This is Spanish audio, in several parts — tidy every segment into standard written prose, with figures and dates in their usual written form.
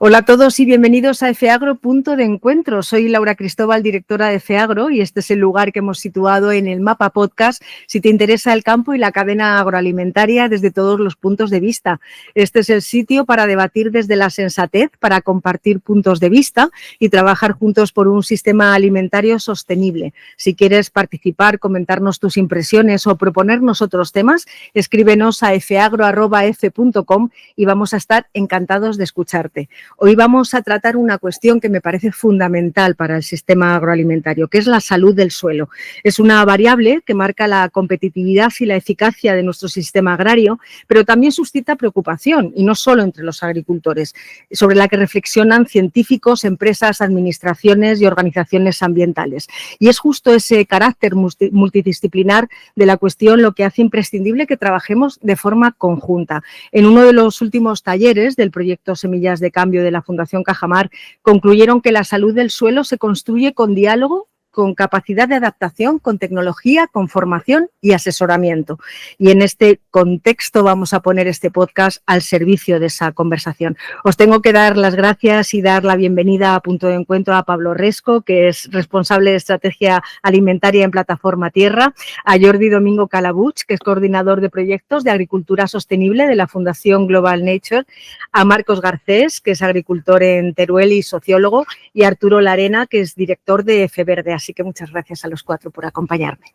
Hola a todos y bienvenidos a FEAGRO Punto de Encuentro. Soy Laura Cristóbal, directora de FEAGRO, y este es el lugar que hemos situado en el Mapa Podcast si te interesa el campo y la cadena agroalimentaria desde todos los puntos de vista. Este es el sitio para debatir desde la sensatez, para compartir puntos de vista y trabajar juntos por un sistema alimentario sostenible. Si quieres participar, comentarnos tus impresiones o proponernos otros temas, escríbenos a feagro@f.com y vamos a estar encantados de escucharte. Hoy vamos a tratar una cuestión que me parece fundamental para el sistema agroalimentario, que es la salud del suelo. Es una variable que marca la competitividad y la eficacia de nuestro sistema agrario, pero también suscita preocupación, y no solo entre los agricultores, sobre la que reflexionan científicos, empresas, administraciones y organizaciones ambientales. Y es justo ese carácter multidisciplinar de la cuestión lo que hace imprescindible que trabajemos de forma conjunta. En uno de los últimos talleres del proyecto Semillas de Cambio de la Fundación Cajamar, concluyeron que la salud del suelo se construye con diálogo, con capacidad de adaptación, con tecnología, con formación y asesoramiento. Y en este contexto vamos a poner este podcast al servicio de esa conversación. Os tengo que dar las gracias y dar la bienvenida a Punto de Encuentro a Pablo Resco, que es responsable de estrategia alimentaria en Plataforma Tierra, a Jordi Domingo Calabuig, que es coordinador de proyectos de agricultura sostenible de la Fundación Global Nature, a Marcos Garcés, que es agricultor en Teruel y sociólogo, y a Arturo Larena, que es director de FEVerde. Así que muchas gracias a los cuatro por acompañarme.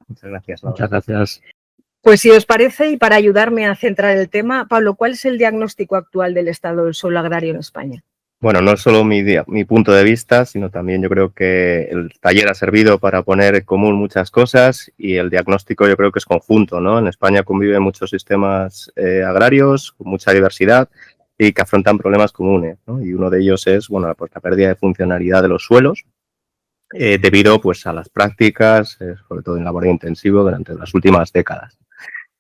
Muchas gracias, Laura. Muchas gracias. Pues si os parece, y para ayudarme a centrar el tema, Pablo, ¿cuál es el diagnóstico actual del estado del suelo agrario en España? Bueno, no es solo mi punto de vista, sino también yo creo que el taller ha servido para poner en común muchas cosas y el diagnóstico yo creo que es conjunto, ¿no? En España conviven muchos sistemas agrarios con mucha diversidad y que afrontan problemas comunes, ¿no? Y uno de ellos es, bueno, pues la pérdida de funcionalidad de los suelos, debido pues a las prácticas, sobre todo en laboreo intensivo durante las últimas décadas.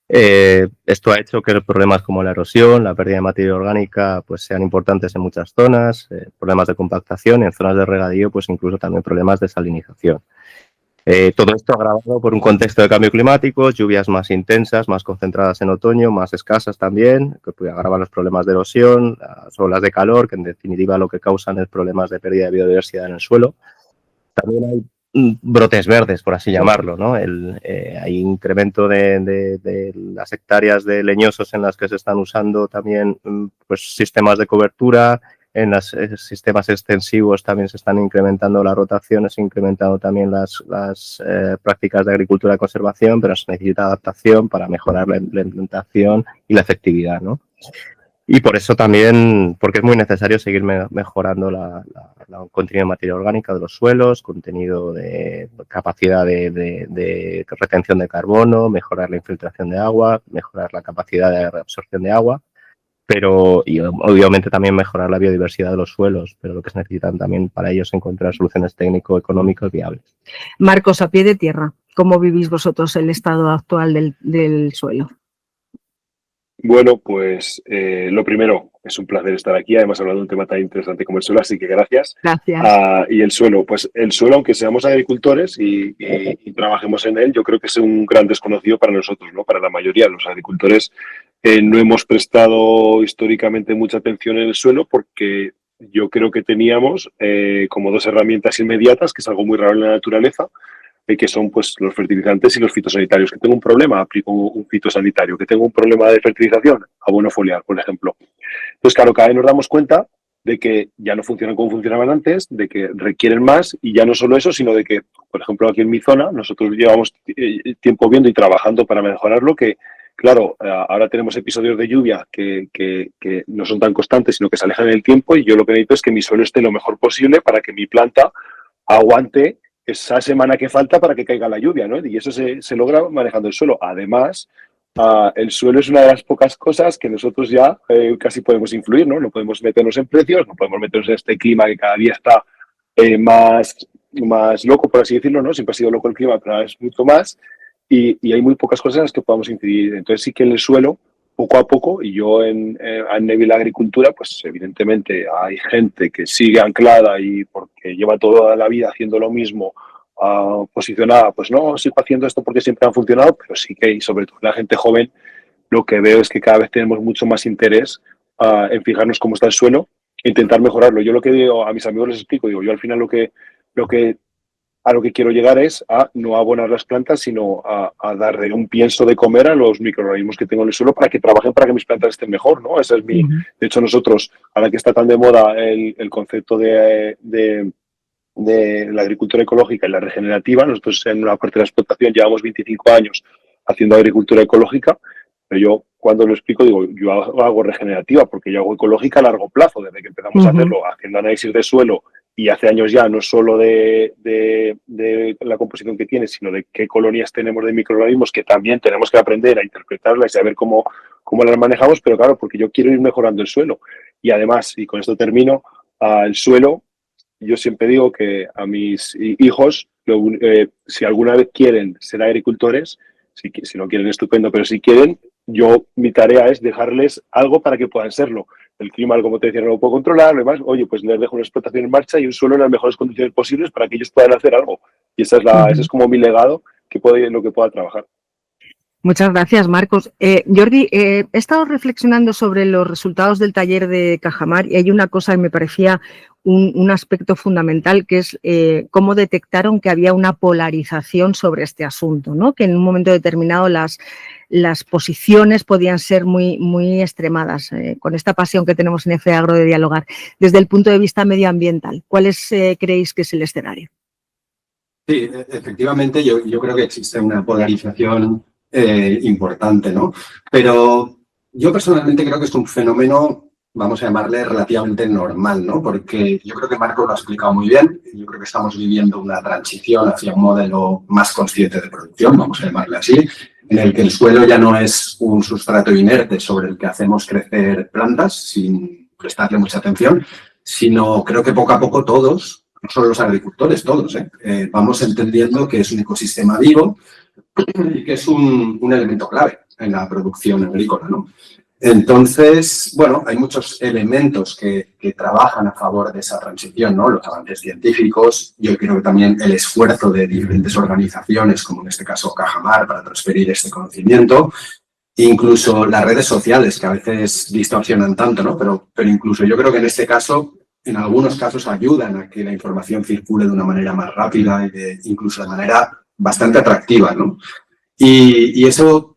Esto ha hecho que problemas como la erosión, la pérdida de materia orgánica pues sean importantes en muchas zonas, problemas de compactación y en zonas de regadío pues incluso también problemas de salinización. Todo esto agravado por un contexto de cambio climático, lluvias más intensas, más concentradas en otoño, más escasas también, que agravan los problemas de erosión, las olas de calor, que en definitiva lo que causan es problemas de pérdida de biodiversidad en el suelo. También hay brotes verdes, por así llamarlo, ¿no? Hay incremento de las hectáreas de leñosos en las que se están usando también pues, sistemas de cobertura, en los sistemas extensivos también se están incrementando las rotaciones, incrementando también las prácticas de agricultura de conservación, pero se necesita adaptación para mejorar la implementación y la efectividad, ¿no? Y por eso también, porque es muy necesario seguir mejorando la contenido de materia orgánica de los suelos, contenido de capacidad de retención de carbono, mejorar la infiltración de agua, mejorar la capacidad de reabsorción de agua, pero y obviamente también mejorar la biodiversidad de los suelos, pero lo que se necesitan también para ello es encontrar soluciones técnico-económicas viables. Marcos, a pie de tierra, ¿cómo vivís vosotros el estado actual del suelo? Bueno, pues lo primero, es un placer estar aquí, además hablando de un tema tan interesante como el suelo, así que gracias. Gracias. Y el suelo, pues el suelo, aunque seamos agricultores y trabajemos en él, yo creo que es un gran desconocido para nosotros, ¿no? Para la mayoría de los agricultores no hemos prestado históricamente mucha atención en el suelo porque yo creo que teníamos como dos herramientas inmediatas, que es algo muy raro en la naturaleza, que son pues los fertilizantes y los fitosanitarios. Que tengo un problema, aplico un fitosanitario. Que tengo un problema de fertilización, abono foliar, por ejemplo. Entonces, claro, cada vez nos damos cuenta de que ya no funcionan como funcionaban antes, de que requieren más, y ya no solo eso, sino de que, por ejemplo, aquí en mi zona, nosotros llevamos tiempo viendo y trabajando para mejorarlo, que, claro, ahora tenemos episodios de lluvia que no son tan constantes, sino que se alejan en el tiempo, y yo lo que necesito es que mi suelo esté lo mejor posible para que mi planta aguante esa semana que falta para que caiga la lluvia, ¿no? Y eso se logra manejando el suelo. Además, el suelo es una de las pocas cosas que nosotros ya casi podemos influir, ¿no? No podemos meternos en precios, no podemos meternos en este clima que cada día está más loco, por así decirlo, ¿no? Siempre ha sido loco el clima, pero ahora es mucho más. Y hay muy pocas cosas en las que podamos incidir. Entonces sí que en el suelo, poco a poco, y yo en Neville Agricultura, pues evidentemente hay gente que sigue anclada y porque lleva toda la vida haciendo lo mismo, posicionada, pues no, sigo haciendo esto porque siempre han funcionado, pero sí que, y sobre todo la gente joven, lo que veo es que cada vez tenemos mucho más interés en fijarnos cómo está el suelo, intentar mejorarlo. Yo lo que digo a mis amigos les explico, digo, yo al final a lo que quiero llegar es a no abonar las plantas, sino a darle un pienso de comer a los microorganismos que tengo en el suelo para que trabajen para que mis plantas estén mejor, ¿no? Esa es mi... De hecho, nosotros, ahora que está tan de moda el concepto de la agricultura ecológica y la regenerativa, nosotros en una parte de la explotación llevamos 25 años haciendo agricultura ecológica, pero yo cuando lo explico digo, yo hago regenerativa porque yo hago ecológica a largo plazo, desde que empezamos a hacerlo, haciendo análisis de suelo y hace años ya, no solo de la composición que tiene, sino de qué colonias tenemos de microorganismos que también tenemos que aprender a interpretarlas y saber cómo las manejamos, pero claro, porque yo quiero ir mejorando el suelo. Y además, y con esto termino, el suelo, yo siempre digo que a mis hijos, si alguna vez quieren ser agricultores, si no quieren, estupendo, pero si quieren, mi tarea es dejarles algo para que puedan serlo. El clima, como te decía, no lo puedo controlar, además, oye, pues les dejo una explotación en marcha y un suelo en las mejores condiciones posibles para que ellos puedan hacer algo. Y ese es como mi legado en lo que pueda trabajar. Muchas gracias, Marcos. Jordi, he estado reflexionando sobre los resultados del taller de Cajamar y hay una cosa que me parecía un aspecto fundamental, que es cómo detectaron que había una polarización sobre este asunto, ¿no? Que en un momento determinado las posiciones podían ser muy extremadas, con esta pasión que tenemos en FEAGRO de dialogar. Desde el punto de vista medioambiental, ¿cuál creéis que es el escenario? Sí, efectivamente, yo creo que existe una polarización importante, ¿no? Pero yo personalmente creo que es un fenómeno, vamos a llamarle, relativamente normal, ¿no? Porque yo creo que Marco lo ha explicado muy bien. Yo creo que estamos viviendo una transición hacia un modelo más consciente de producción, vamos a llamarle así, en el que el suelo ya no es un sustrato inerte sobre el que hacemos crecer plantas sin prestarle mucha atención, sino creo que poco a poco todos, no solo los agricultores, todos, vamos entendiendo que es un ecosistema vivo y que es un elemento clave en la producción agrícola, ¿no? Entonces, bueno, hay muchos elementos que trabajan a favor de esa transición, ¿no? Los avances científicos, yo creo que también el esfuerzo de diferentes organizaciones, como en este caso Cajamar, para transferir este conocimiento, incluso las redes sociales, que a veces distorsionan tanto, ¿no? Pero incluso yo creo que en este caso, en algunos casos ayudan a que la información circule de una manera más rápida y incluso de manera bastante atractiva, ¿no? Y eso,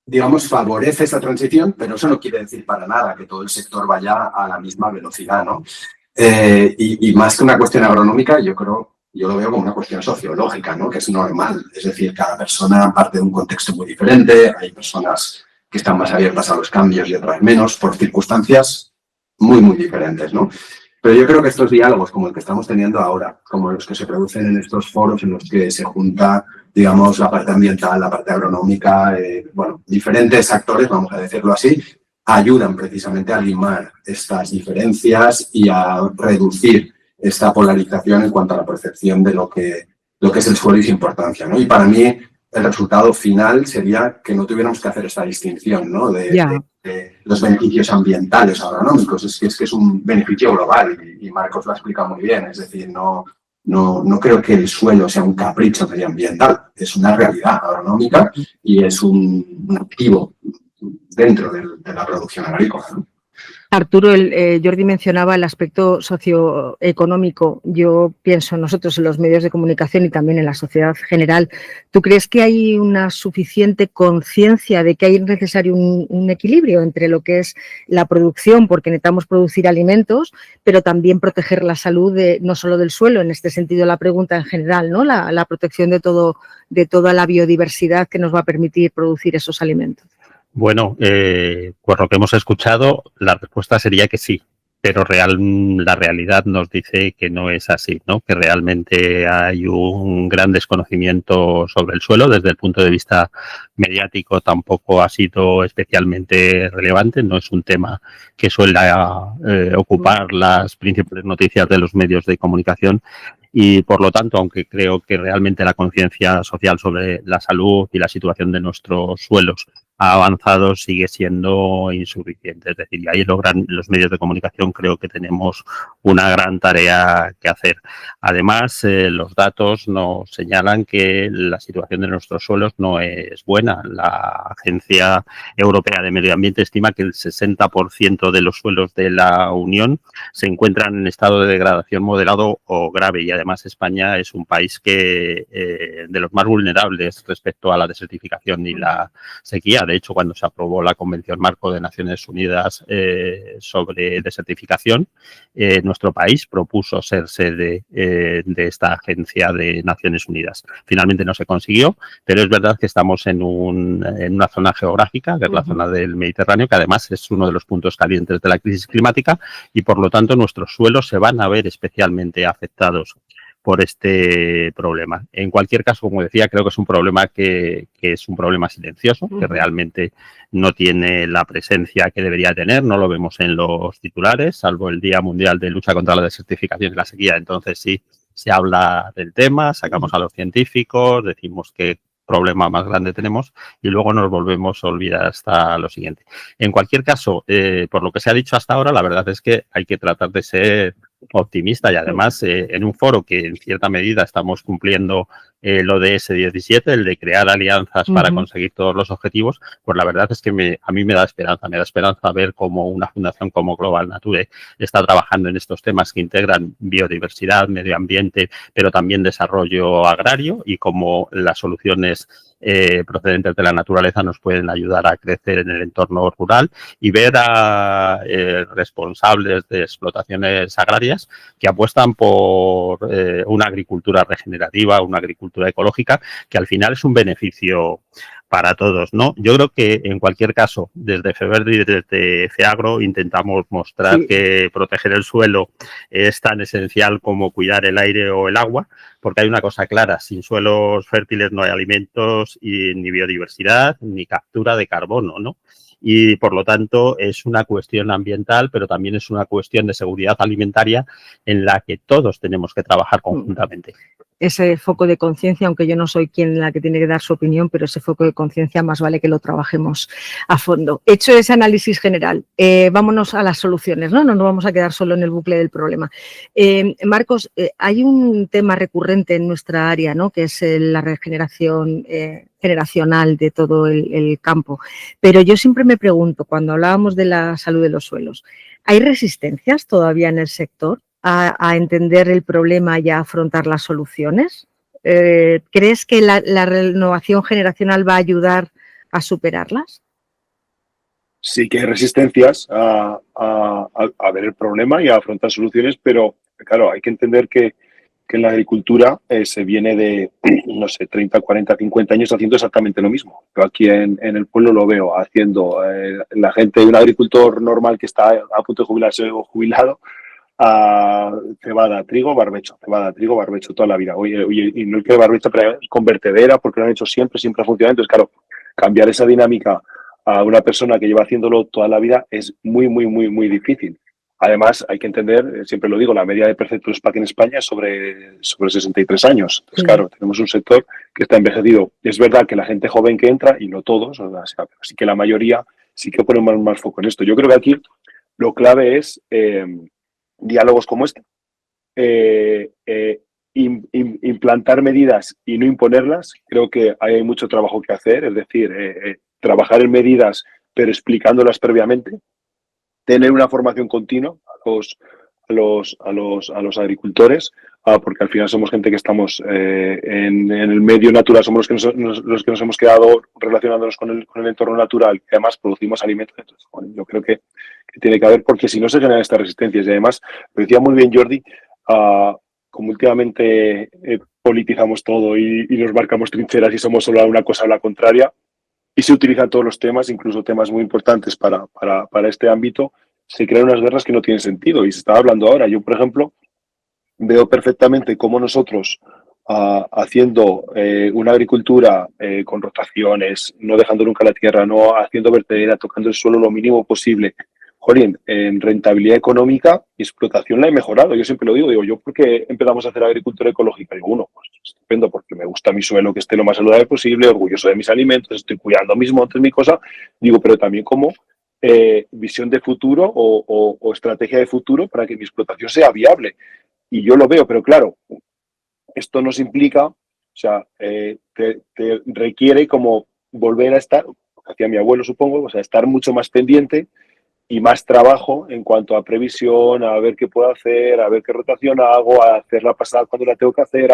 digamos, favorece esa transición, pero eso no quiere decir para nada que todo el sector vaya a la misma velocidad, ¿no? Y más que una cuestión agronómica, yo lo veo como una cuestión sociológica, ¿no? Que es normal. Es decir, cada persona parte de un contexto muy diferente, hay personas que están más abiertas a los cambios y otras menos, por circunstancias muy diferentes, ¿no? Pero yo creo que estos diálogos, como el que estamos teniendo ahora, como los que se producen en estos foros en los que se junta, digamos, la parte ambiental, la parte agronómica, bueno, diferentes actores, vamos a decirlo así, ayudan precisamente a limar estas diferencias y a reducir esta polarización en cuanto a la percepción de lo que es el suelo y su importancia, ¿no? Y para mí el resultado final sería que no tuviéramos que hacer esta distinción, ¿no? De los beneficios ambientales agronómicos. Es que es un beneficio global y Marcos lo ha explicado muy bien. Es decir, no creo que el suelo sea un capricho medioambiental. Es una realidad agronómica y es un activo dentro de la producción agrícola, ¿no? Arturo, Jordi mencionaba el aspecto socioeconómico. Yo pienso nosotros en los medios de comunicación y también en la sociedad general. ¿Tú crees que hay una suficiente conciencia de que hay necesario un equilibrio entre lo que es la producción, porque necesitamos producir alimentos, pero también proteger la salud no solo del suelo, en este sentido la pregunta en general, ¿no? La protección de toda la biodiversidad que nos va a permitir producir esos alimentos? Bueno, por lo que hemos escuchado, la respuesta sería que sí, pero la realidad nos dice que no es así, ¿no? Que realmente hay un gran desconocimiento sobre el suelo. Desde el punto de vista mediático tampoco ha sido especialmente relevante, no es un tema que suele ocupar las principales noticias de los medios de comunicación. Y, por lo tanto, aunque creo que realmente la conciencia social sobre la salud y la situación de nuestros suelos ha avanzado sigue siendo insuficiente. Es decir, y ahí los medios de comunicación creo que tenemos una gran tarea que hacer. Además, los datos nos señalan que la situación de nuestros suelos no es buena. La Agencia Europea de Medio Ambiente estima que el 60% de los suelos de la Unión se encuentran en estado de degradación moderado o grave, y además España es un país que de los más vulnerables respecto a la desertificación y la sequía. De hecho, cuando se aprobó la Convención Marco de Naciones Unidas sobre desertificación, nuestro país propuso ser sede de esta agencia de Naciones Unidas. Finalmente no se consiguió, pero es verdad que estamos en una zona geográfica, que es la zona del Mediterráneo, que además es uno de los puntos calientes de la crisis climática, y por lo tanto nuestros suelos se van a ver especialmente afectados por este problema. En cualquier caso, como decía, creo que es un problema que es un problema silencioso, que realmente no tiene la presencia que debería tener, no lo vemos en los titulares, salvo el Día Mundial de Lucha contra la Desertificación y la Sequía. Entonces sí se habla del tema, sacamos a los científicos, decimos qué problema más grande tenemos y luego nos volvemos a olvidar hasta lo siguiente. En cualquier caso, por lo que se ha dicho hasta ahora, la verdad es que hay que tratar de ser optimista y además en un foro que en cierta medida estamos cumpliendo el ODS 17, el de crear alianzas para conseguir todos los objetivos, pues la verdad es que a mí me da esperanza ver cómo una fundación como Global Nature está trabajando en estos temas que integran biodiversidad, medio ambiente, pero también desarrollo agrario, y cómo las soluciones procedentes de la naturaleza nos pueden ayudar a crecer en el entorno rural, y ver a responsables de explotaciones agrarias que apuestan por una agricultura regenerativa, una agricultura ecológica, que al final es un beneficio para todos, ¿no? Yo creo que en cualquier caso, desde FEVERDRI y desde FEAGRO intentamos mostrar que proteger el suelo es tan esencial como cuidar el aire o el agua, porque hay una cosa clara: sin suelos fértiles no hay alimentos y ni biodiversidad ni captura de carbono, ¿no? Y por lo tanto es una cuestión ambiental, pero también es una cuestión de seguridad alimentaria en la que todos tenemos que trabajar conjuntamente. Ese foco de conciencia, aunque yo no soy quien la que tiene que dar su opinión, pero ese foco de conciencia más vale que lo trabajemos a fondo. Hecho ese análisis general, vámonos a las soluciones, ¿no? No nos vamos a quedar solo en el bucle del problema. Marcos, hay un tema recurrente en nuestra área, ¿no? Que es la regeneración generacional de todo el campo. Pero yo siempre me pregunto, cuando hablábamos de la salud de los suelos, ¿hay resistencias todavía en el sector a entender el problema y a afrontar las soluciones? ¿Crees que la renovación generacional va a ayudar a superarlas? Sí que hay resistencias a ver el problema y a afrontar soluciones, pero claro, hay que entender que en la agricultura se viene de, no sé, 30, 40, 50 años haciendo exactamente lo mismo. Yo aquí en el pueblo lo veo haciendo la gente, un agricultor normal que está a punto de jubilarse o jubilado, a cebada, trigo, barbecho toda la vida. Oye, y no el que barbecho, pero con vertedera, porque lo han hecho siempre ha funcionado. Entonces, claro, cambiar esa dinámica a una persona que lleva haciéndolo toda la vida es muy, muy, muy, muy difícil. Además, hay que entender, siempre lo digo, la media de perceptos PAC en España es sobre 63 años. Entonces, claro, tenemos un sector que está envejecido. Es verdad que la gente joven que entra, y no todos, o sea, sí que la mayoría, sí que ponemos más foco en esto. Yo creo que aquí lo clave es diálogos como este, implantar medidas y no imponerlas. Creo que hay mucho trabajo que hacer, es decir, trabajar en medidas pero explicándolas previamente, tener una formación continua a los agricultores, porque al final somos gente que estamos en el medio natural, somos los que nos hemos quedado relacionándonos con el entorno natural, y además producimos alimentos. Entonces, bueno, yo creo que tiene que haber, porque si no se generan estas resistencias. Y además, lo decía muy bien Jordi, como últimamente politizamos todo y nos marcamos trincheras y somos solo una cosa o la contraria, y se utilizan todos los temas, incluso temas muy importantes para este ámbito, se crean unas guerras que no tienen sentido. Y se está hablando ahora. Yo, por ejemplo, veo perfectamente cómo nosotros, haciendo una agricultura con rotaciones, no dejando nunca la tierra, no haciendo vertedera, tocando el suelo lo mínimo posible, jolín, en rentabilidad económica y explotación la he mejorado. Yo siempre lo digo, yo, ¿por qué empezamos a hacer agricultura ecológica? Digo, uno, pues estupendo, porque me gusta mi suelo que esté lo más saludable posible, orgulloso de mis alimentos, estoy cuidando mis montes, mi cosa. Digo, pero también como visión de futuro o estrategia de futuro para que mi explotación sea viable. Y yo lo veo, pero claro, esto nos implica, o sea, te requiere como volver a estar, hacía mi abuelo supongo, o sea, estar mucho más pendiente y más trabajo en cuanto a previsión, a ver qué puedo hacer, a ver qué rotación hago, a hacer la pasada cuando la tengo que hacer,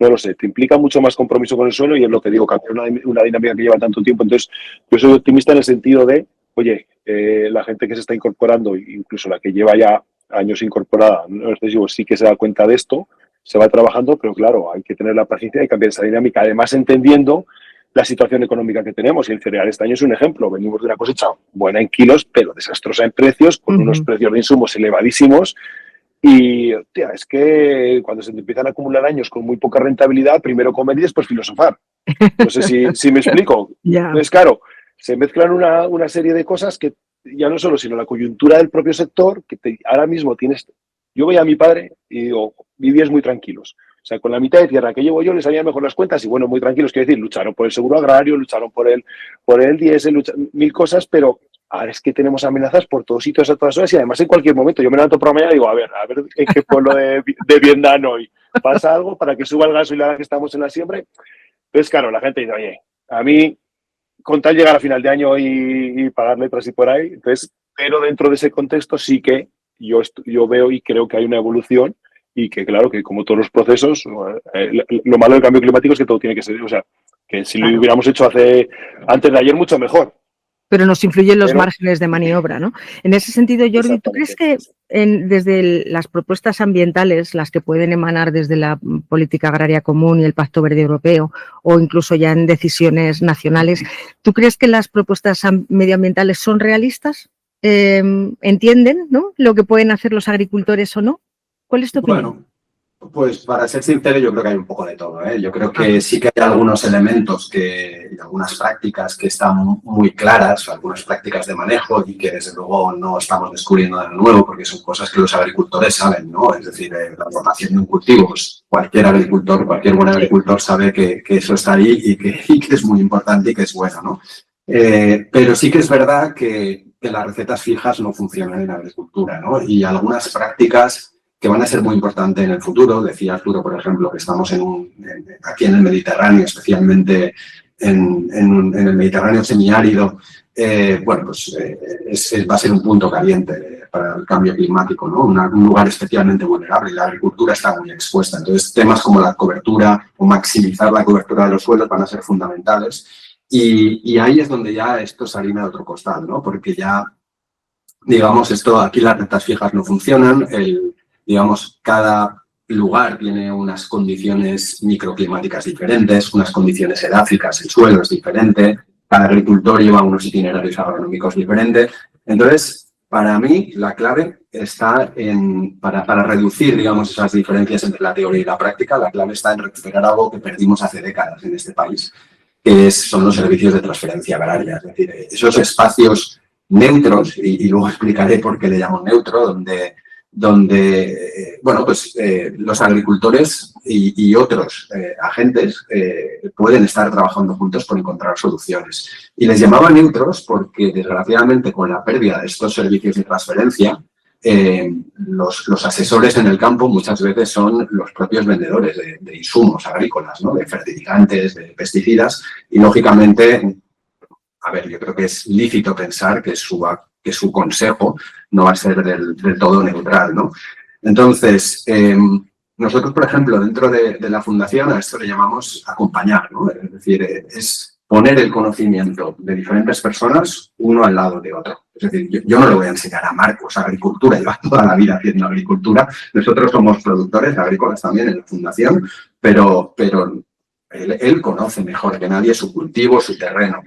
no lo sé, te implica mucho más compromiso con el suelo y es lo que digo, cambiar una dinámica que lleva tanto tiempo. Entonces, yo soy optimista en el sentido de, oye, la gente que se está incorporando, incluso la que lleva ya años incorporada, no sé, sí que se da cuenta de esto, se va trabajando, pero claro, hay que tener la paciencia y cambiar esa dinámica, además entendiendo la situación económica que tenemos. Y el cereal este año es un ejemplo. Venimos de una cosecha buena en kilos, pero desastrosa en precios, con unos precios de insumos elevadísimos. Y, hostia, es que cuando se te empiezan a acumular años con muy poca rentabilidad, primero comer y después filosofar. No sé si me explico. Yeah. Entonces, claro, se mezclan una serie de cosas que ya no solo, sino la coyuntura del propio sector, que ahora mismo tienes... Yo veía a mi padre y digo, vivías muy tranquilos. O sea, con la mitad de tierra que llevo yo les salían mejor las cuentas y, bueno, muy tranquilos, quiero decir, lucharon por el seguro agrario, lucharon por el diésel, mil cosas, pero ahora es que tenemos amenazas por todos sitios a todas horas y además en cualquier momento. Yo me levanto por la mañana y digo, a ver en qué pueblo de Vietnam hoy pasa algo para que suba el gas y la que estamos en la siembra. Entonces, claro, la gente dice, oye, a mí, con tal llegar a final de año y pagar letras y por ahí, entonces, pero dentro de ese contexto sí que yo veo y creo que hay una evolución y que, claro, que como todos los procesos, lo malo del cambio climático es que todo tiene que ser, o sea, que si lo hubiéramos hecho antes de ayer, mucho mejor. Pero nos influyen los márgenes de maniobra, ¿no? En ese sentido, Jordi, ¿tú crees que desde las propuestas ambientales, las que pueden emanar desde la política agraria común y el Pacto Verde Europeo, o incluso ya en decisiones nacionales, ¿tú crees que las propuestas medioambientales son realistas? ¿Entienden, ¿no?, lo que pueden hacer los agricultores o no? ¿Cuál es tu opinión? Bueno, pues para ser sincero, yo creo que hay un poco de todo, ¿eh? Yo creo que sí que hay algunos elementos y algunas prácticas que están muy claras, algunas prácticas de manejo y que desde luego no estamos descubriendo nada nuevo porque son cosas que los agricultores saben, ¿no? Es decir, la rotación de un cultivo, pues cualquier agricultor, cualquier buen agricultor sabe que eso está ahí y que es muy importante y que es bueno, ¿no? Pero sí que es verdad que las recetas fijas no funcionan en la agricultura, ¿no? Y algunas prácticas que van a ser muy importantes en el futuro. Decía Arturo, por ejemplo, que estamos aquí en el Mediterráneo, especialmente en el Mediterráneo semiárido. Bueno, pues va a ser un punto caliente para el cambio climático, ¿no? Un lugar especialmente vulnerable y la agricultura está muy expuesta. Entonces, temas como la cobertura o maximizar la cobertura de los suelos van a ser fundamentales. Y ahí es donde ya esto se harina de otro costal, ¿no? Porque ya, digamos, aquí las rentas fijas no funcionan, digamos, cada lugar tiene unas condiciones microclimáticas diferentes, unas condiciones edáficas, el suelo es diferente, cada agricultor lleva unos itinerarios agronómicos diferentes. Entonces, para mí, la clave está para reducir, digamos, esas diferencias entre la teoría y la práctica, la clave está en recuperar algo que perdimos hace décadas en este país, que son los servicios de transferencia agraria. Es decir, esos espacios neutros, y luego explicaré por qué le llamo neutro, donde bueno, pues los agricultores y otros agentes pueden estar trabajando juntos por encontrar soluciones. Y les llamaba neutros porque, desgraciadamente, con la pérdida de estos servicios de transferencia, los asesores en el campo muchas veces son los propios vendedores de insumos agrícolas, ¿no? De fertilizantes, de pesticidas, y lógicamente, a ver, yo creo que es lícito pensar que su consejo no va a ser del todo neutral, ¿no? Entonces, nosotros, por ejemplo, dentro de la Fundación, a esto le llamamos acompañar, ¿no? Es decir, es poner el conocimiento de diferentes personas uno al lado de otro. Es decir, yo no le voy a enseñar a Marcos agricultura, lleva toda la vida haciendo agricultura. Nosotros somos productores agrícolas también en la Fundación, pero él conoce mejor que nadie su cultivo, su terreno.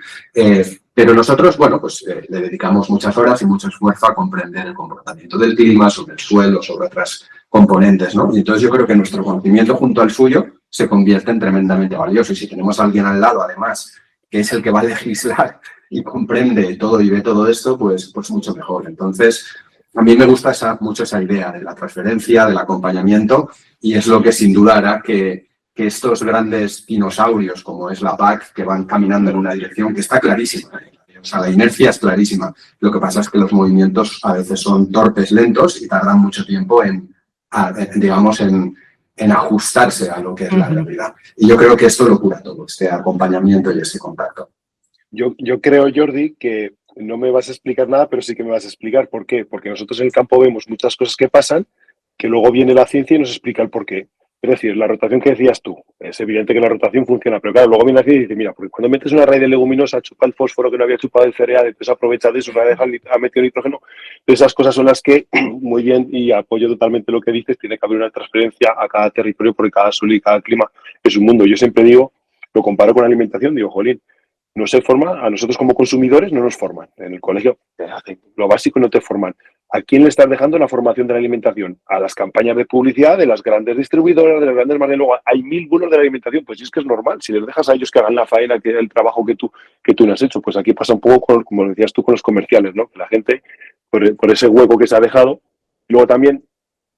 Pero nosotros, bueno, pues le dedicamos muchas horas y mucho esfuerzo a comprender el comportamiento del clima, sobre el suelo, sobre otras componentes, ¿no? Y entonces yo creo que nuestro conocimiento junto al suyo se convierte en tremendamente valioso. Y si tenemos a alguien al lado, además, que es el que va a legislar y comprende todo y ve todo esto, pues mucho mejor. Entonces, a mí me gusta mucho esa idea de la transferencia, del acompañamiento, y es lo que sin duda hará que que estos grandes dinosaurios, como es la PAC, que van caminando en una dirección que está clarísima. O sea, la inercia es clarísima. Lo que pasa es que los movimientos a veces son torpes, lentos y tardan mucho tiempo en ajustarse a lo que es la realidad. Y yo creo que esto lo cura todo, este acompañamiento y este contacto. Yo creo, Jordi, que no me vas a explicar nada, pero sí que me vas a explicar por qué. Porque nosotros en el campo vemos muchas cosas que pasan, que luego viene la ciencia y nos explica el por qué. Es decir, la rotación que decías tú, es evidente que la rotación funciona, pero claro, luego viene la ciencia y dice, mira, porque cuando metes una raíz de leguminosa, chupa el fósforo que no había chupado el cereal, entonces aprovecha de eso, ha metido nitrógeno. Esas cosas son las que, muy bien, y apoyo totalmente lo que dices, tiene que haber una transferencia a cada territorio, porque cada suelo y cada clima es un mundo. Yo siempre digo, lo comparo con la alimentación, digo, jolín, no se forma, a nosotros como consumidores no nos forman. En el colegio lo básico no te forman. ¿A quién le estás dejando la formación de la alimentación? A las campañas de publicidad de las grandes distribuidoras, de las grandes marcas. Luego hay 1000 bulos de la alimentación. Pues sí, es que es normal. Si les dejas a ellos que hagan la faena, que el trabajo que tú no has hecho, pues aquí pasa un poco, como decías tú, con los comerciales, ¿no? Que la gente, por ese hueco que se ha dejado. Luego también,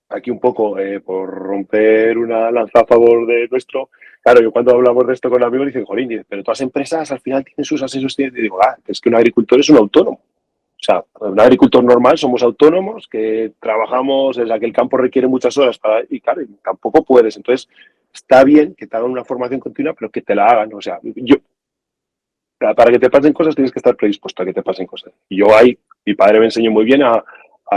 aquí un poco, por romper una lanza a favor de nuestro. Claro, yo cuando hablamos de esto con amigos dicen, jolín, pero todas las empresas al final tienen sus asesores. Y digo, es que un agricultor es un autónomo. O sea, un agricultor normal somos autónomos, que trabajamos, en la que el campo requiere muchas horas y claro, tampoco puedes. Entonces, está bien que te hagan una formación continua, pero que te la hagan. O sea, para que te pasen cosas tienes que estar predispuesto a que te pasen cosas. Y yo ahí, mi padre me enseñó muy bien a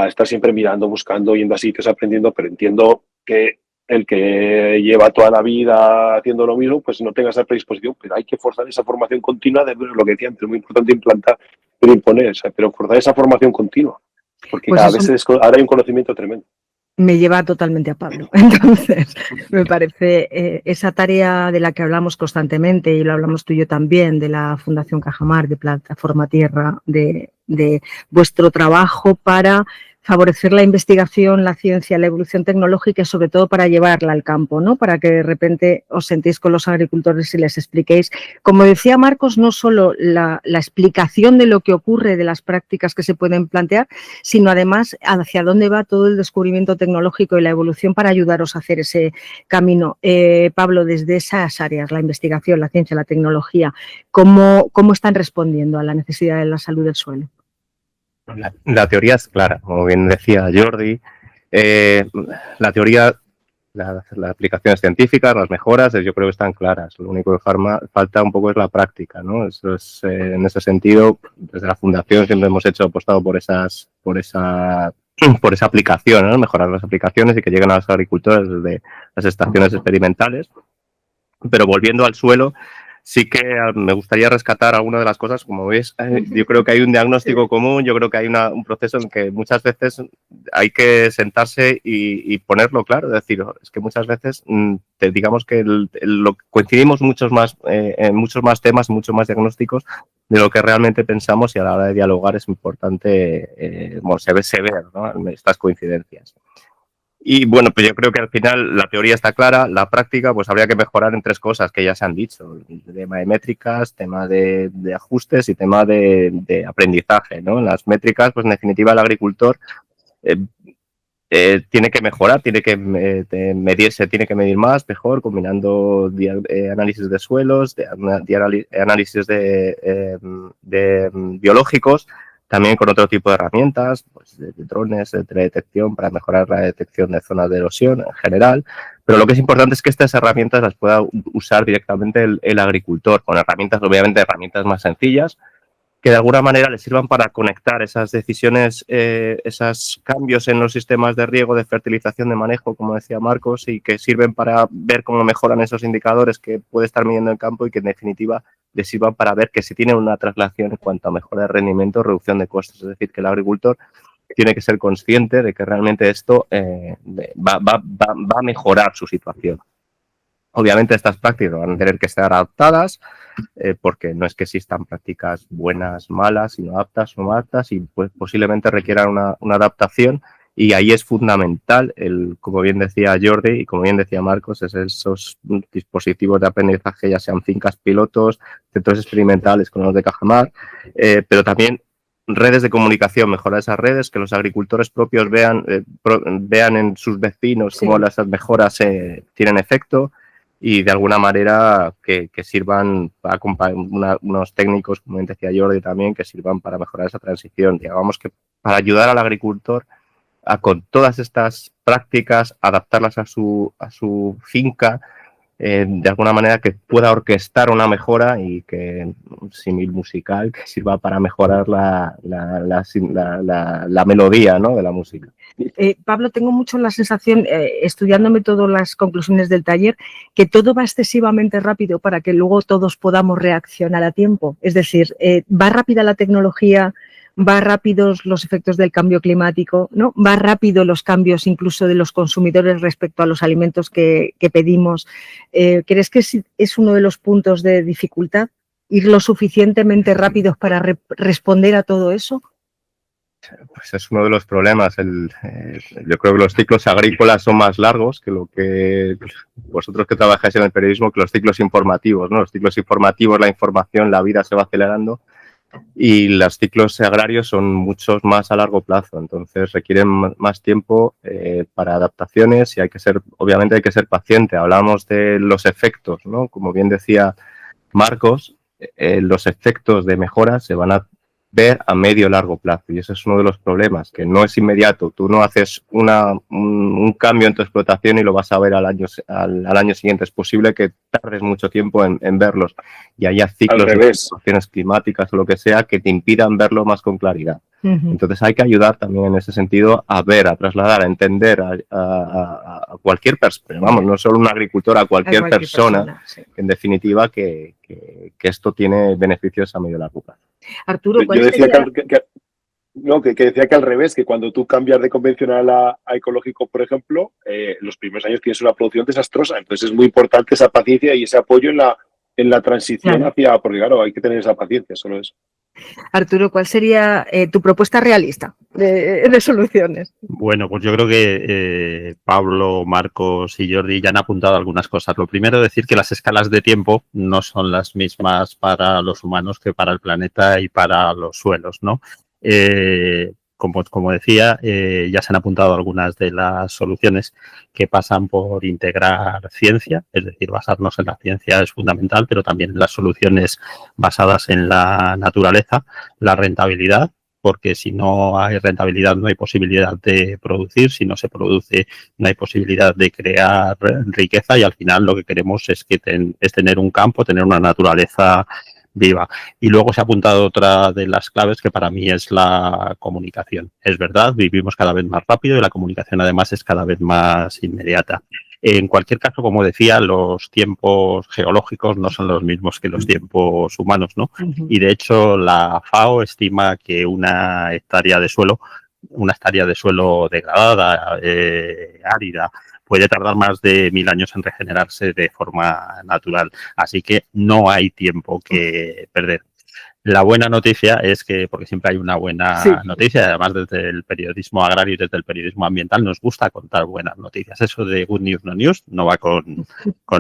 estar siempre mirando, buscando, yendo a sitios, aprendiendo, pero entiendo que el que lleva toda la vida haciendo lo mismo, pues no tenga esa predisposición, pero hay que forzar esa formación continua de lo que decía antes, es muy importante implantar, pero imponer, o sea, pero forzar esa formación continua, porque Pues cada vez ahora hay un conocimiento tremendo. Me lleva totalmente a Pablo. Entonces, me parece esa tarea de la que hablamos constantemente, y lo hablamos tú y yo también, de la Fundación Cajamar, de Plataforma Tierra, de vuestro trabajo para favorecer la investigación, la ciencia, la evolución tecnológica y sobre todo para llevarla al campo, ¿no? Para que de repente os sentéis con los agricultores y les expliquéis, como decía Marcos, no solo la explicación de lo que ocurre, de las prácticas que se pueden plantear, sino además hacia dónde va todo el descubrimiento tecnológico y la evolución para ayudaros a hacer ese camino. Pablo, desde esas áreas, la investigación, la ciencia, la tecnología, ¿cómo están respondiendo a la necesidad de la salud del suelo? La teoría es clara, como bien decía Jordi. La teoría, las aplicaciones científicas, las mejoras, yo creo que están claras. Lo único que falta un poco es la práctica, ¿no? Eso es, en ese sentido, desde la Fundación siempre hemos apostado por esa aplicación, ¿no? Mejorar las aplicaciones y que lleguen a los agricultores desde las estaciones experimentales. Pero volviendo al suelo, sí que me gustaría rescatar algunas de las cosas. Como ves, yo creo que hay un diagnóstico común, yo creo que hay un proceso en que muchas veces hay que sentarse y ponerlo claro. Es decir, es que muchas veces digamos que coincidimos en muchos más temas, muchos más diagnósticos de lo que realmente pensamos, y a la hora de dialogar es importante, se ve, ¿no? Estas coincidencias. Y bueno, pues yo creo que al final la teoría está clara, la práctica pues habría que mejorar en 3 cosas que ya se han dicho: el tema de métricas, tema de ajustes y tema de aprendizaje, ¿no? En las métricas, pues en definitiva el agricultor tiene que mejorar, tiene que medirse, tiene que medir más, mejor, combinando análisis de suelos, análisis de biológicos, también con otro tipo de herramientas, pues de drones, de teledetección, para mejorar la detección de zonas de erosión en general. Pero lo que es importante es que estas herramientas las pueda usar directamente el agricultor, con herramientas, obviamente, herramientas más sencillas, que de alguna manera le sirvan para conectar esas decisiones, esos cambios en los sistemas de riego, de fertilización, de manejo, como decía Marcos, y que sirven para ver cómo mejoran esos indicadores que puede estar midiendo el campo, y que en definitiva le sirvan para ver que si tienen una traslación en cuanto a mejora de rendimiento, reducción de costes. Es decir, que el agricultor tiene que ser consciente de que realmente esto va a mejorar su situación. Obviamente estas prácticas van a tener que estar adaptadas, porque no es que existan prácticas buenas, malas, sino aptas o no aptas, y pues posiblemente requieran una adaptación, y ahí es fundamental, como bien decía Jordi y como bien decía Marcos, es esos dispositivos de aprendizaje, ya sean fincas pilotos, centros experimentales con los de Cajamar, pero también redes de comunicación, mejorar esas redes, que los agricultores propios vean en sus vecinos cómo esas mejoras tienen efecto. y de alguna manera que sirvan para unos técnicos, como decía Jordi también, que sirvan para mejorar esa transición. Digamos que para ayudar al agricultor a con todas estas prácticas adaptarlas a su finca, de alguna manera que pueda orquestar una mejora y que un símil musical que sirva para mejorar la melodía, ¿no?, de la música. Pablo, tengo mucho la sensación, estudiándome todas las conclusiones del taller, que todo va excesivamente rápido para que luego todos podamos reaccionar a tiempo. Es decir, va rápida la tecnología, va rápidos los efectos del cambio climático, ¿no? Va rápido los cambios incluso de los consumidores respecto a los alimentos que pedimos. ¿Crees que es uno de los puntos de dificultad? ¿Ir lo suficientemente rápidos para responder a todo eso? Pues es uno de los problemas. Yo creo que los ciclos agrícolas son más largos que lo que vosotros que trabajáis en el periodismo, que los ciclos informativos, ¿no? Los ciclos informativos, la información, la vida se va acelerando, y los ciclos agrarios son muchos más a largo plazo. Entonces requieren más tiempo para adaptaciones y obviamente hay que ser paciente. Hablamos de los efectos, ¿no? Como bien decía Marcos, los efectos de mejora se van a ver a medio y largo plazo, y ese es uno de los problemas, que no es inmediato. Tú no haces un cambio en tu explotación y lo vas a ver al año siguiente. Es posible que tardes mucho tiempo en verlos y haya ciclos de situaciones climáticas o lo que sea que te impidan verlo más con claridad. Entonces hay que ayudar también en ese sentido a ver, a trasladar, a entender a cualquier persona, vamos, no solo un agricultor, a cualquier persona, sí. En definitiva que esto tiene beneficios a medio y largo plazo. Arturo, yo decía que decía que al revés, que cuando tú cambias de convencional a ecológico, por ejemplo, los primeros años tienes una producción desastrosa. Entonces es muy importante esa paciencia y ese apoyo en la transición hacia, porque claro, hay que tener esa paciencia, solo eso. Arturo, ¿cuál sería tu propuesta realista de soluciones? Bueno, pues yo creo que Pablo, Marcos y Jordi ya han apuntado algunas cosas. Lo primero, decir que las escalas de tiempo no son las mismas para los humanos que para el planeta y para los suelos, ¿no? Como decía, ya se han apuntado algunas de las soluciones que pasan por integrar ciencia, es decir, basarnos en la ciencia es fundamental, pero también las soluciones basadas en la naturaleza, la rentabilidad, porque si no hay rentabilidad no hay posibilidad de producir, si no se produce no hay posibilidad de crear riqueza, y al final lo que queremos es tener un campo, tener una naturaleza viva. Y luego se ha apuntado otra de las claves que para mí es la comunicación. Es verdad, vivimos cada vez más rápido y la comunicación además es cada vez más inmediata. En cualquier caso, como decía, los tiempos geológicos no son los mismos que los tiempos humanos, ¿no? Y de hecho la FAO estima que una hectárea de suelo degradada, árida, puede tardar más de 1000 años en regenerarse de forma natural. Así que no hay tiempo que perder. La buena noticia es que, porque siempre hay una buena noticia, además desde el periodismo agrario y desde el periodismo ambiental nos gusta contar buenas noticias. Eso de good news, no news, no va con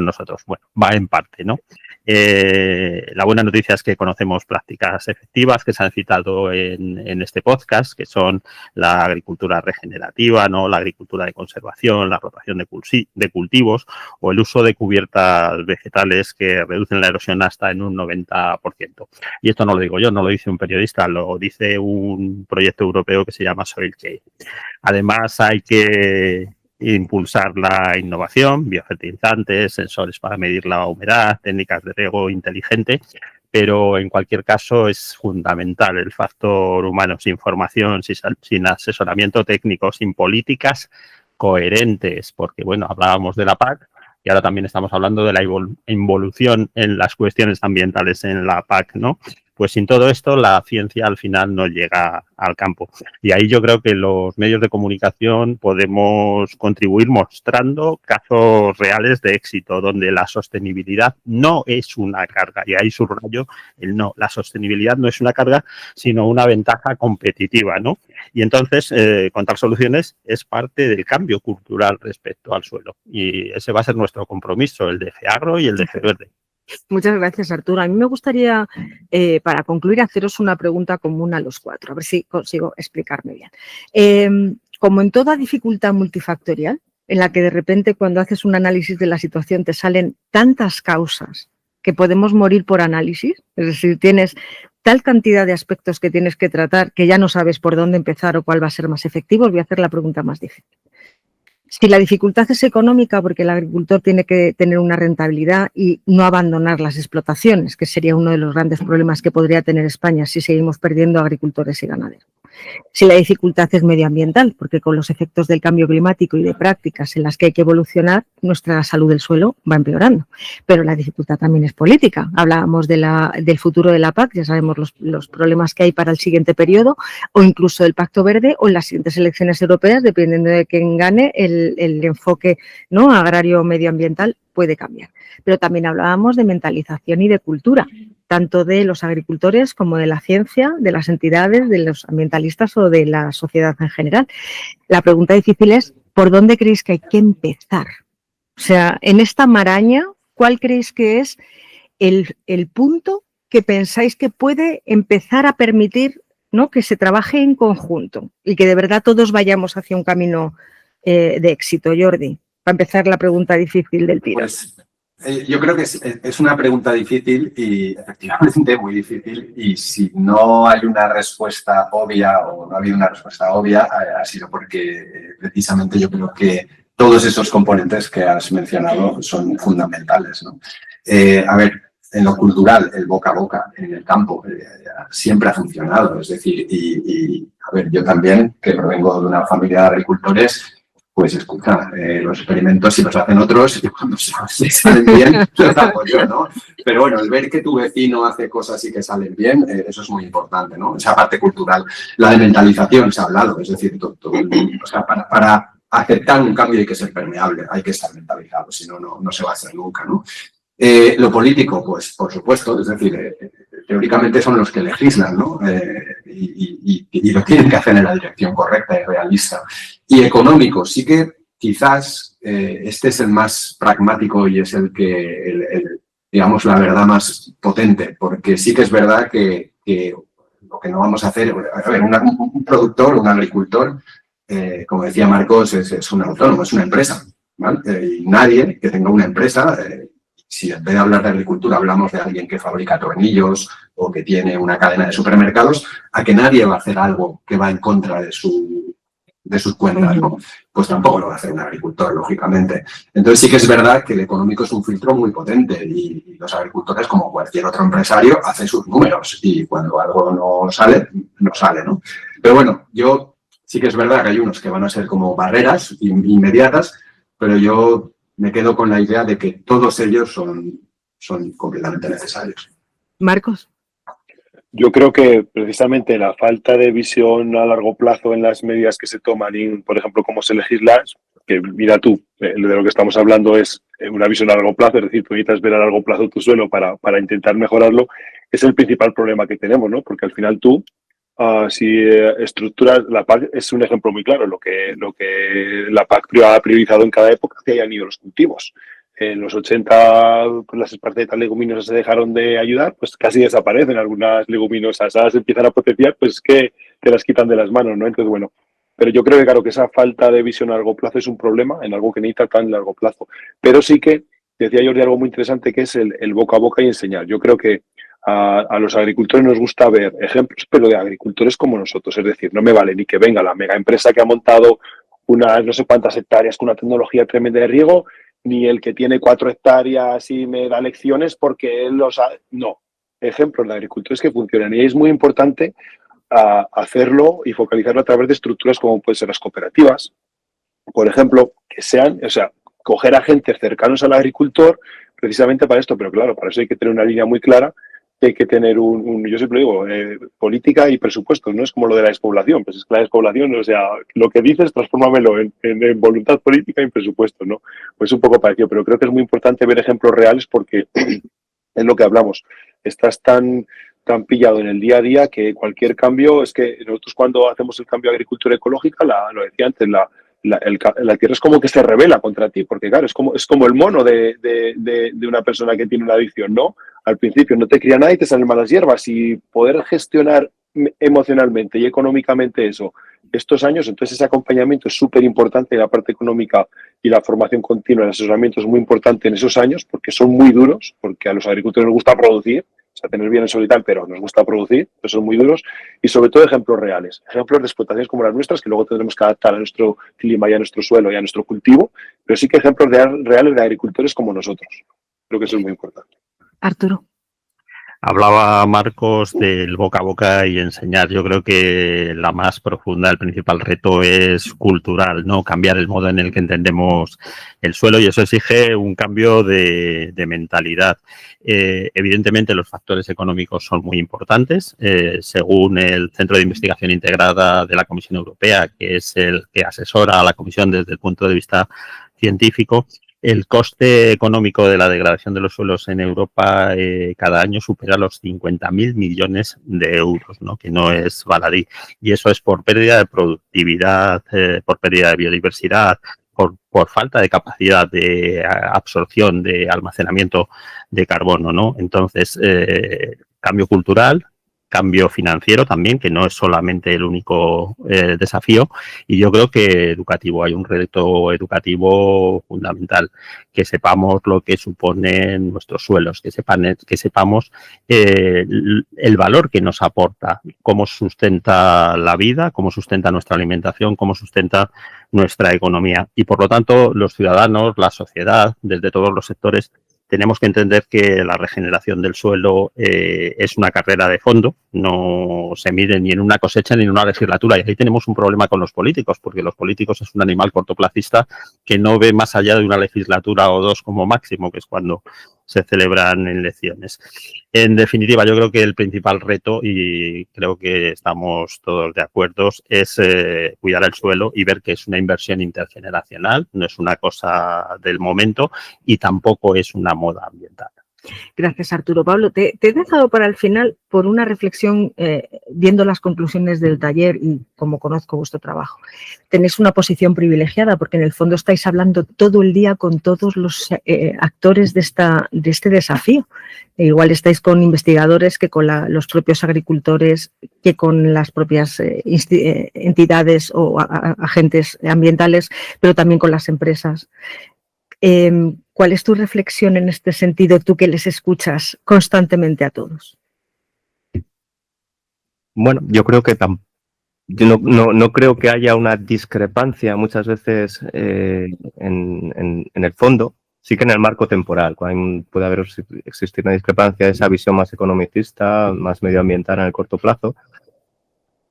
nosotros. Bueno, va en parte, ¿no? La buena noticia es que conocemos prácticas efectivas que se han citado en este podcast, que son la agricultura regenerativa, ¿no?, la agricultura de conservación, la rotación de cultivos o el uso de cubiertas vegetales que reducen la erosión hasta en un 90%. Y esto no lo digo yo, no lo dice un periodista, lo dice un proyecto europeo que se llama SoilCare. Además, hay que impulsar la innovación, biofertilizantes, sensores para medir la humedad, técnicas de riego inteligente, pero en cualquier caso es fundamental el factor humano. Sin formación, sin asesoramiento técnico, sin políticas coherentes, porque bueno, hablábamos de la PAC y ahora también estamos hablando de la involución en las cuestiones ambientales en la PAC, ¿no? Pues sin todo esto la ciencia al final no llega al campo. Y ahí yo creo que los medios de comunicación podemos contribuir mostrando casos reales de éxito, donde la sostenibilidad no es una carga. Y ahí subrayo el no. La sostenibilidad no es una carga, sino una ventaja competitiva, ¿no? Y entonces contar soluciones es parte del cambio cultural respecto al suelo. Y ese va a ser nuestro compromiso, el de FEAGRO y el de FEVerde. Muchas gracias, Arturo. A mí me gustaría, para concluir, haceros una pregunta común a los cuatro, a ver si consigo explicarme bien. Como en toda dificultad multifactorial, en la que de repente cuando haces un análisis de la situación te salen tantas causas que podemos morir por análisis, es decir, tienes tal cantidad de aspectos que tienes que tratar que ya no sabes por dónde empezar o cuál va a ser más efectivo. Os voy a hacer la pregunta más difícil. Si la dificultad es económica, porque el agricultor tiene que tener una rentabilidad y no abandonar las explotaciones, que sería uno de los grandes problemas que podría tener España si seguimos perdiendo agricultores y ganaderos. Si la dificultad es medioambiental, porque con los efectos del cambio climático y de prácticas en las que hay que evolucionar, nuestra salud del suelo va empeorando. Pero la dificultad también es política. Hablábamos del futuro de la PAC, ya sabemos los problemas que hay para el siguiente periodo, o incluso del Pacto Verde, o en las siguientes elecciones europeas, dependiendo de quién gane, el enfoque, ¿no?, agrario medioambiental puede cambiar. Pero también hablábamos de mentalización y de cultura, tanto de los agricultores como de la ciencia, de las entidades, de los ambientalistas o de la sociedad en general. La pregunta difícil es, ¿por dónde creéis que hay que empezar? O sea, en esta maraña, ¿cuál creéis que es el punto que pensáis que puede empezar a permitir, ¿no?, que se trabaje en conjunto y que de verdad todos vayamos hacia un camino de éxito? Jordi, para empezar la pregunta difícil del tiro. Pues, yo creo que es una pregunta difícil y efectivamente muy difícil, y si no hay una respuesta obvia o no ha habido una respuesta obvia ha sido porque precisamente yo creo que todos esos componentes que has mencionado son fundamentales, ¿no? A ver, en lo cultural, el boca a boca en el campo siempre ha funcionado, es decir, a ver, yo también, que provengo de una familia de agricultores, pues escucha, los experimentos si los hacen otros y cuando salen bien los hago yo, ¿no? Pero bueno, el ver que tu vecino hace cosas y que salen bien, eso es muy importante, ¿no? Esa parte cultural. La de mentalización se ha hablado, es decir, o sea, para aceptar un cambio hay que ser permeable, hay que estar mentalizado, si no, no se va a hacer nunca, ¿no? Lo político, pues por supuesto, es decir, teóricamente son los que legislan, ¿no? Y lo tienen que hacer en la dirección correcta y realista. Y económico, sí que quizás este es el más pragmático y es el que, digamos, la verdad más potente, porque sí que es verdad que lo que no vamos a hacer, a ver, un productor, un agricultor, como decía Marcos, es un autónomo, es una empresa, ¿vale? Y nadie que tenga una empresa, si en vez de hablar de agricultura hablamos de alguien que fabrica tornillos o que tiene una cadena de supermercados, a que nadie va a hacer algo que va en contra de sus cuentas, ¿no? Pues tampoco lo va a hacer un agricultor, lógicamente. Entonces sí que es verdad que el económico es un filtro muy potente y los agricultores, como cualquier otro empresario, hacen sus números y cuando algo no sale, ¿no? Pero bueno, yo sí que es verdad que hay unos que van a ser como barreras inmediatas, pero yo me quedo con la idea de que todos ellos son completamente necesarios. Marcos. Yo creo que precisamente la falta de visión a largo plazo en las medidas que se toman y, por ejemplo, cómo se legisla, que mira tú, de lo que estamos hablando es una visión a largo plazo, es decir, tú necesitas ver a largo plazo tu suelo para intentar mejorarlo, es el principal problema que tenemos, ¿no? Porque al final tú, si estructuras, la PAC es un ejemplo muy claro, lo que la PAC ha priorizado en cada época que hayan ido los cultivos. En los 80 pues las esparcetas leguminosas se dejaron de ayudar, pues casi desaparecen algunas leguminosas, ahora se empiezan a potenciar, pues que te las quitan de las manos, ¿no? Entonces, bueno, pero yo creo que claro que esa falta de visión a largo plazo es un problema en algo que necesita tan largo plazo. Pero sí que, decía Jordi algo muy interesante que es el boca a boca y enseñar. Yo creo que a los agricultores nos gusta ver ejemplos, pero de agricultores como nosotros, es decir, no me vale ni que venga la mega empresa que ha montado unas no sé cuántas hectáreas con una tecnología tremenda de riego, ni el que tiene 4 hectáreas y me da lecciones porque él los ha... No, ejemplos de agricultores que funcionan. Y es muy importante hacerlo y focalizarlo a través de estructuras como pueden ser las cooperativas, por ejemplo, que sean, o sea, coger agentes cercanos al agricultor precisamente para esto, pero claro, para eso hay que tener una línea muy clara, hay que tener yo siempre digo, política y presupuestos, no es como lo de la despoblación, pues es que la despoblación, o sea, lo que dices, transfórmamelo en voluntad política y en presupuesto, ¿no? Pues un poco parecido, pero creo que es muy importante ver ejemplos reales porque es lo que hablamos, estás tan pillado en el día a día que cualquier cambio, es que nosotros cuando hacemos el cambio a agricultura ecológica, lo decía antes, la tierra es como que se rebela contra ti, porque claro, es como el mono de una persona que tiene una adicción, ¿no? Al principio no te cría nada y te salen malas hierbas y poder gestionar emocionalmente y económicamente eso estos años. Entonces, ese acompañamiento es súper importante, la parte económica y la formación continua, el asesoramiento es muy importante en esos años porque son muy duros, porque a los agricultores nos gusta producir, o sea, tener bien el sol y tal, pero nos gusta producir, pues son muy duros, y sobre todo ejemplos reales, ejemplos de explotaciones como las nuestras, que luego tendremos que adaptar a nuestro clima y a nuestro suelo y a nuestro cultivo, pero sí que ejemplos reales de agricultores como nosotros. Creo que eso es muy importante. Arturo. Hablaba Marcos del boca a boca y enseñar. Yo creo que la más profunda, el principal reto es cultural, ¿no? Cambiar el modo en el que entendemos el suelo, y eso exige un cambio de mentalidad. Evidentemente los factores económicos son muy importantes. Según el Centro de Investigación Integrada de la Comisión Europea, que es el que asesora a la Comisión desde el punto de vista científico, el coste económico de la degradación de los suelos en Europa cada año supera los 50.000 millones de euros, ¿no? Que no es baladí. Y eso es por pérdida de productividad, por pérdida de biodiversidad, por falta de capacidad de absorción, de almacenamiento de carbono, ¿no? Entonces, cambio cultural, cambio financiero también, que no es solamente el único desafío, y yo creo que educativo, hay un reto educativo fundamental, que sepamos lo que suponen nuestros suelos, que sepamos el valor que nos aporta, cómo sustenta la vida, cómo sustenta nuestra alimentación, cómo sustenta nuestra economía, y por lo tanto los ciudadanos, la sociedad, desde todos los sectores, tenemos que entender que la regeneración del suelo es una carrera de fondo, no se mide ni en una cosecha ni en una legislatura. Y ahí tenemos un problema con los políticos, porque los políticos es un animal cortoplacista que no ve más allá de una legislatura o dos como máximo, que es cuando se celebran elecciones. En definitiva, yo creo que el principal reto, y creo que estamos todos de acuerdo, es cuidar el suelo y ver que es una inversión intergeneracional, no es una cosa del momento y tampoco es una moda ambiental. Gracias, Arturo. Pablo, te he dejado para el final por una reflexión, viendo las conclusiones del taller y como conozco vuestro trabajo. Tenéis una posición privilegiada porque en el fondo estáis hablando todo el día con todos los actores de este desafío. Igual estáis con investigadores que con los propios agricultores, que con las propias entidades o agentes ambientales, pero también con las empresas. ¿Cuál es tu reflexión en este sentido, tú que les escuchas constantemente a todos? Bueno, yo creo que yo no creo que haya una discrepancia muchas veces en el fondo. Sí que en el marco temporal puede existir una discrepancia de esa visión más economicista, más medioambiental en el corto plazo.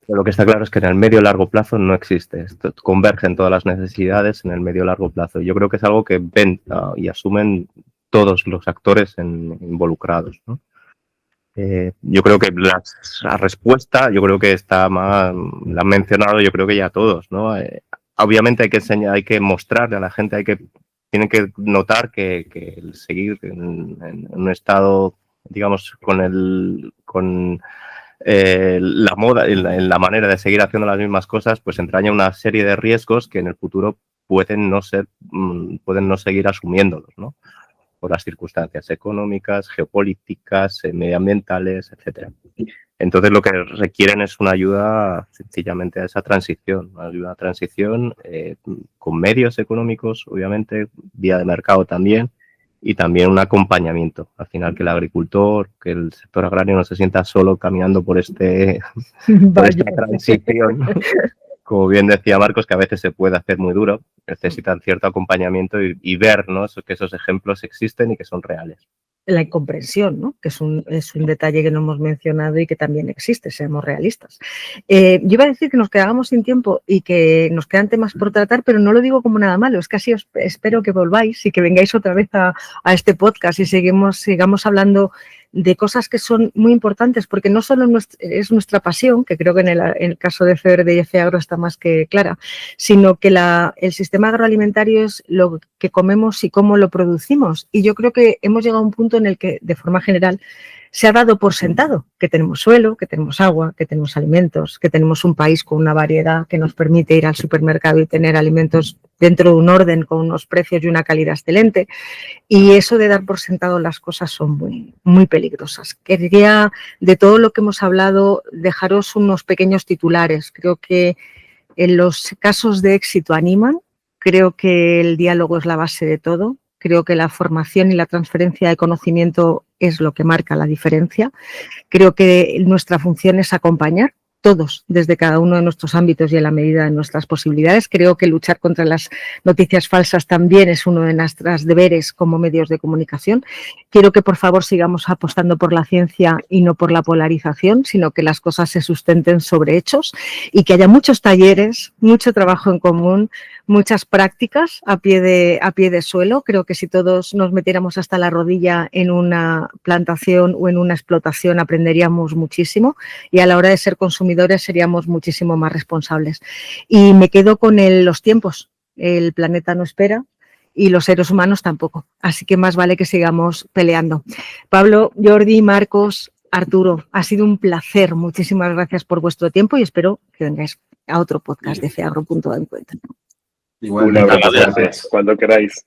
Pero lo que está claro es que en el medio y largo plazo no existe. Convergen todas las necesidades en el medio y largo plazo. Yo creo que es algo que ven y asumen todos los actores involucrados, ¿no? Yo creo que la respuesta, yo creo que está más, la han mencionado, yo creo que ya todos, ¿no? Obviamente hay que mostrarle a la gente, tienen que notar que el seguir en un estado, digamos, con la moda, en la manera de seguir haciendo las mismas cosas, pues entraña una serie de riesgos que en el futuro pueden no seguir asumiéndolos, ¿no? Por las circunstancias económicas, geopolíticas, medioambientales, etcétera. Entonces lo que requieren es una ayuda sencillamente a esa transición, una ayuda a transición con medios económicos, obviamente, vía de mercado también, y también un acompañamiento. Al final, que el agricultor, que el sector agrario no se sienta solo caminando por esta transición. Como bien decía Marcos, que a veces se puede hacer muy duro, necesitan cierto acompañamiento y ver, ¿no?, que esos ejemplos existen y que son reales. La incomprensión, ¿no?, que es un detalle que no hemos mencionado y que también existe, seamos realistas. Yo iba a decir que nos quedábamos sin tiempo y que nos quedan temas por tratar, pero no lo digo como nada malo, es que así espero que volváis y que vengáis otra vez a este podcast y sigamos hablando de cosas que son muy importantes, porque no solo es nuestra pasión, que creo que en el caso de FEVERDE y FEAGRO está más que clara, sino que el sistema agroalimentario es lo que comemos y cómo lo producimos. Y yo creo que hemos llegado a un punto en el que, de forma general, se ha dado por sentado que tenemos suelo, que tenemos agua, que tenemos alimentos, que tenemos un país con una variedad que nos permite ir al supermercado y tener alimentos dentro de un orden, con unos precios y una calidad excelente. Y eso de dar por sentado las cosas son muy, muy peligrosas. Quería, de todo lo que hemos hablado, dejaros unos pequeños titulares. Creo que En los casos de éxito animan. Creo que el diálogo es la base de todo. Creo que la formación y la transferencia de conocimiento es lo que marca la diferencia. Creo que nuestra función es acompañar todos desde cada uno de nuestros ámbitos y en la medida de nuestras posibilidades. Creo que luchar contra las noticias falsas también es uno de nuestros deberes como medios de comunicación. Quiero que por favor sigamos apostando por la ciencia y no por la polarización, sino que las cosas se sustenten sobre hechos y que haya muchos talleres, mucho trabajo en común, muchas prácticas a pie de suelo. Creo que si todos nos metiéramos hasta la rodilla en una plantación o en una explotación aprenderíamos muchísimo y a la hora de ser consumidores seríamos muchísimo más responsables. Y me quedo con los tiempos. El planeta no espera y los seres humanos tampoco. Así que más vale que sigamos peleando. Pablo, Jordi, Marcos, Arturo, ha sido un placer. Muchísimas gracias por vuestro tiempo y espero que vengáis a otro podcast de FEAGRO Punto de Encuentro. Un abrazo, gracias. Cuando queráis.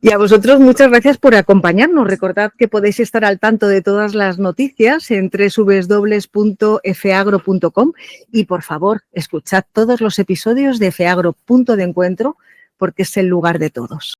Y a vosotros muchas gracias por acompañarnos. Recordad que podéis estar al tanto de todas las noticias en www.feagro.com y por favor escuchad todos los episodios de FEAGRO Punto de Encuentro porque es el lugar de todos.